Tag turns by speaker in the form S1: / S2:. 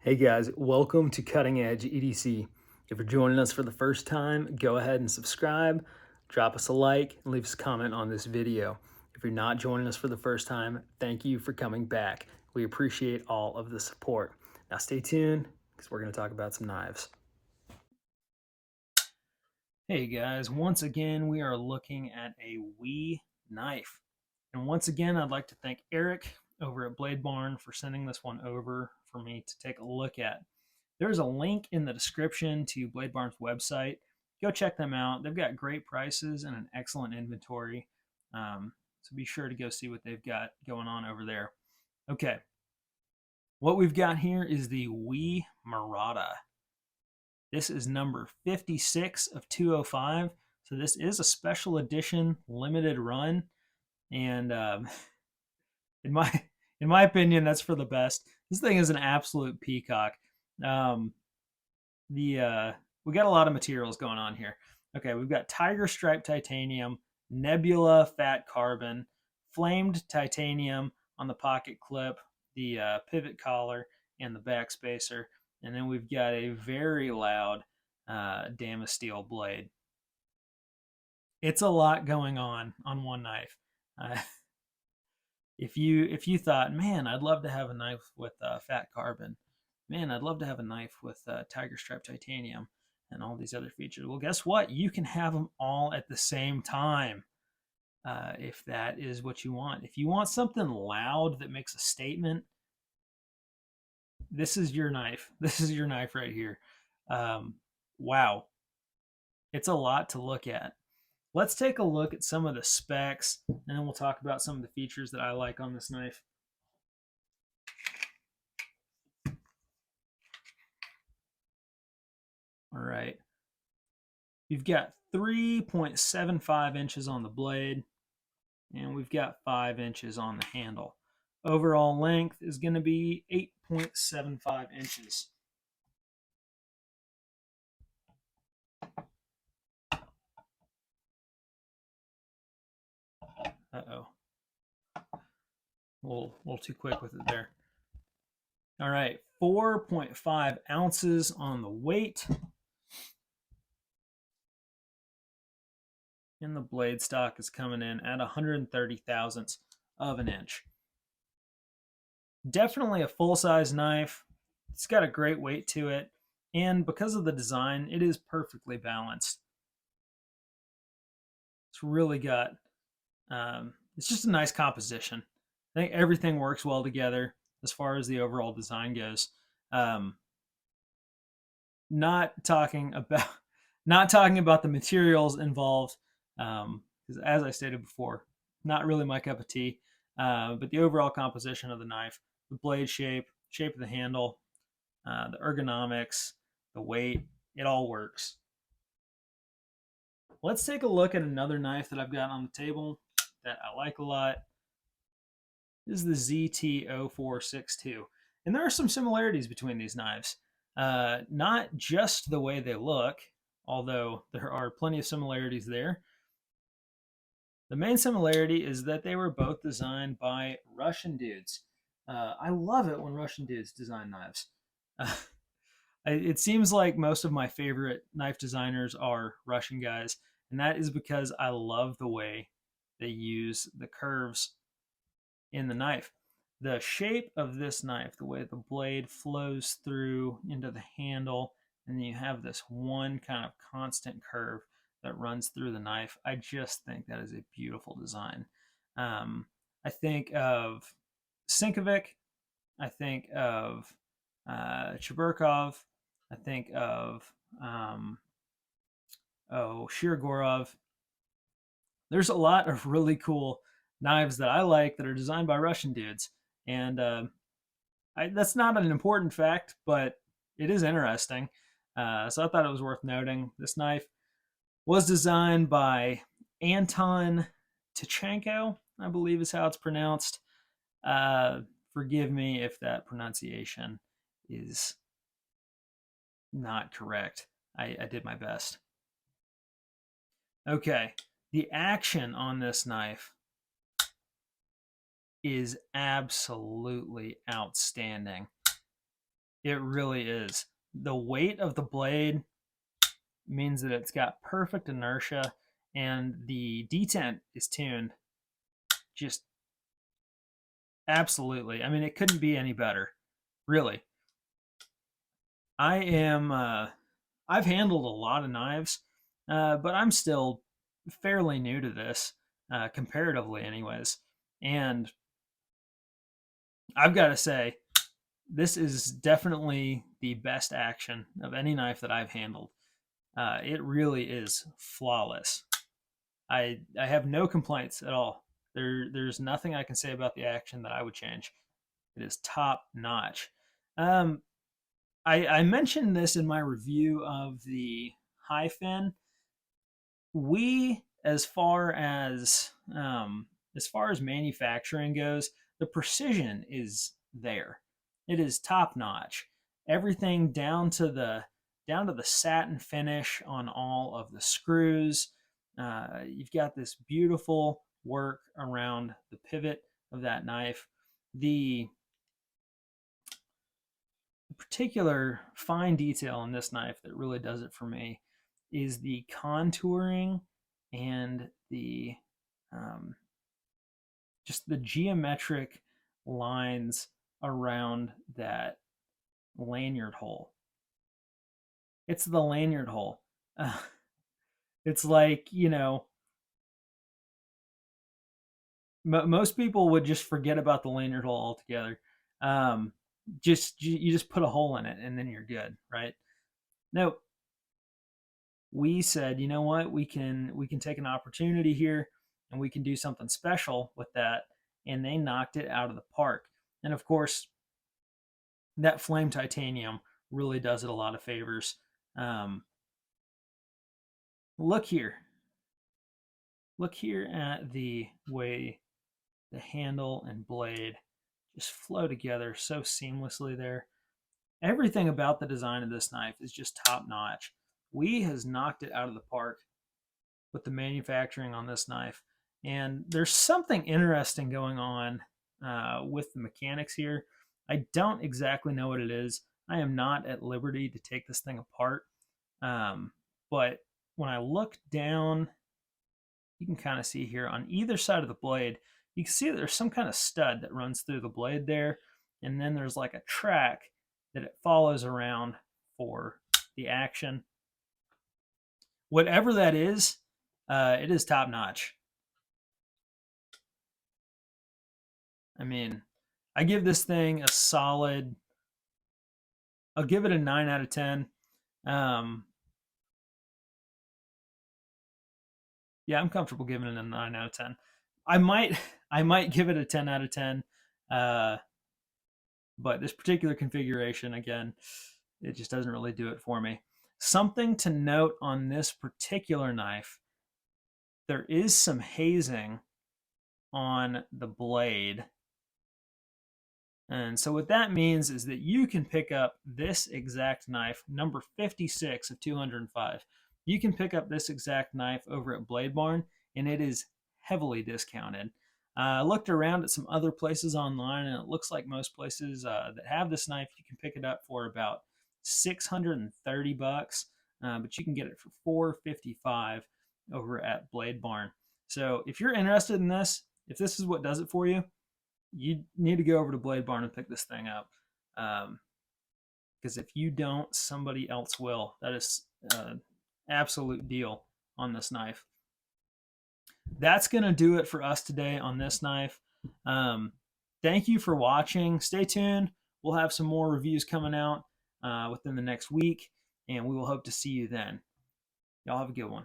S1: Hey guys, welcome to Cutting Edge EDC. If you're joining us for the first time, go ahead and subscribe, drop us a like, and leave us a comment on this video. If you're not joining us for the first time, thank you for coming back. We appreciate all of the support. Now stay tuned because we're going to talk about some knives. Hey guys, once again, we are looking at a WE knife. And once again, I'd like to thank Eric over at Blade Barn for sending this one over for me to take a look at. There's a link in the description to Blade Barn's website. Go check them out. They've got great prices and an excellent inventory. So be sure to go see what they've got going on over there. Okay, what we've got here is the WE Merata. This is number 56 of 205. So this is a special edition limited run. And in my opinion, that's for the best. This thing is an absolute peacock. Um, we got a lot of materials going on here. Okay, we've got tiger stripe titanium, nebula fat carbon, flamed titanium on the pocket clip, the pivot collar, and the back spacer. And then we've got a very loud Damasteel blade. It's a lot going on one knife. Uh, if you thought, man, I'd love to have a knife with fat carbon, man, I'd love to have a knife with tiger stripe titanium and all these other features. Well, guess what? You can have them all at the same time if that is what you want. If you want something loud that makes a statement, this is your knife. This is your knife right here. Wow. It's a lot to look at. Let's take a look at some of the specs, and then we'll talk about some of the features that I like on this knife. All right. You've got 3.75 inches on the blade, and we've got 5 inches on the handle. Overall length is going to be 8.75 inches. Uh-oh. A little too quick with it there. All right, 4.5 ounces on the weight. And the blade stock is coming in at 130 thousandths of an inch. Definitely a full-size knife. It's got a great weight to it, and because of the design, it is perfectly balanced. It's really got, it's just a nice composition. I think everything works well together as far as the overall design goes. Not talking about the materials involved, because as I stated before, not really my cup of tea. But the overall composition of the knife, the blade shape of the handle, the ergonomics, the weight, it all works. Let's take a look at another knife that I've got on the table that I like a lot. This is the ZT0462. And there are some similarities between these knives. Not just the way they look, although there are plenty of similarities there. The main similarity is that they were both designed by Russian dudes. I love it when Russian dudes design knives. It seems like most of my favorite knife designers are Russian guys, and that is because I love the way they use the curves in the knife. The shape of this knife, the way the blade flows through into the handle, and then you have this one kind of constant curve that runs through the knife. I just think that is a beautiful design. I think of Sinkovic. I think of Cheburkov. I think of Shirogorov. There's a lot of really cool knives that I like that are designed by Russian dudes, and that's not an important fact, but it is interesting. So I thought it was worth noting. This knife was designed by Anton Tkachenko, I believe is how it's pronounced. Forgive me if that pronunciation is not correct. I did my best. Okay, the action on this knife is absolutely outstanding. It really is. The weight of the blade means that it's got perfect inertia, and the detent is tuned just absolutely. I mean, it couldn't be any better, really. I am. I've handled a lot of knives, but I'm still fairly new to this, comparatively, anyways. And I've got to say, this is definitely the best action of any knife that I've handled. It really is flawless. I have no complaints at all. There's nothing I can say about the action that I would change. It is top notch. Um, I mentioned this in my review of the high fin. We, as far as manufacturing goes, the precision is there. It is top notch. Everything down to the satin finish on all of the screws. You've got this beautiful work around the pivot of that knife. The particular fine detail in this knife that really does it for me is the contouring and the um, just the geometric lines around that lanyard hole. It's the lanyard hole. Uh, it's like, most people would just forget about the lanyard hole altogether. Um, you just put a hole in it and then you're good, right? No, we said, you know what, we can take an opportunity here and we can do something special with that, and they knocked it out of the park. And of course, that flame titanium really does it a lot of favors. Um, look here, look here at the way the handle and blade just flow together so seamlessly there. Everything about the design of this knife is just top notch. WE has knocked it out of the park with the manufacturing on this knife. And there's something interesting going on with the mechanics here. I don't exactly know what it is. I am not at liberty to take this thing apart. But when I look down, you can kind of see here on either side of the blade, you can see that there's some kind of stud that runs through the blade there. And then there's like a track that it follows around for the action. Whatever that is, it is top notch. I mean, I give this thing a solid. I'll give it a 9 out of 10. Um, yeah, I'm comfortable giving it a 9 out of 10. I might, I might give it a 10 out of 10. Uh, but this particular configuration, again, it just doesn't really do it for me. Something to note on this particular knife: there is some hazing on the blade. And so what that means is that you can pick up this exact knife, number 56 of 205. You can pick up this exact knife over at Blade Barn, and it is heavily discounted. I looked around at some other places online, and it looks like most places that have this knife, you can pick it up for about 630 bucks, but you can get it for 455 over at Blade Barn. So if you're interested in this, if this is what does it for you, you need to go over to Blade Barn and pick this thing up. Because if you don't, somebody else will. That is an absolute deal on this knife. That's going to do it for us today on this knife. Thank you for watching. Stay tuned. We'll have some more reviews coming out within the next week, and we will hope to see you then. Y'all have a good one.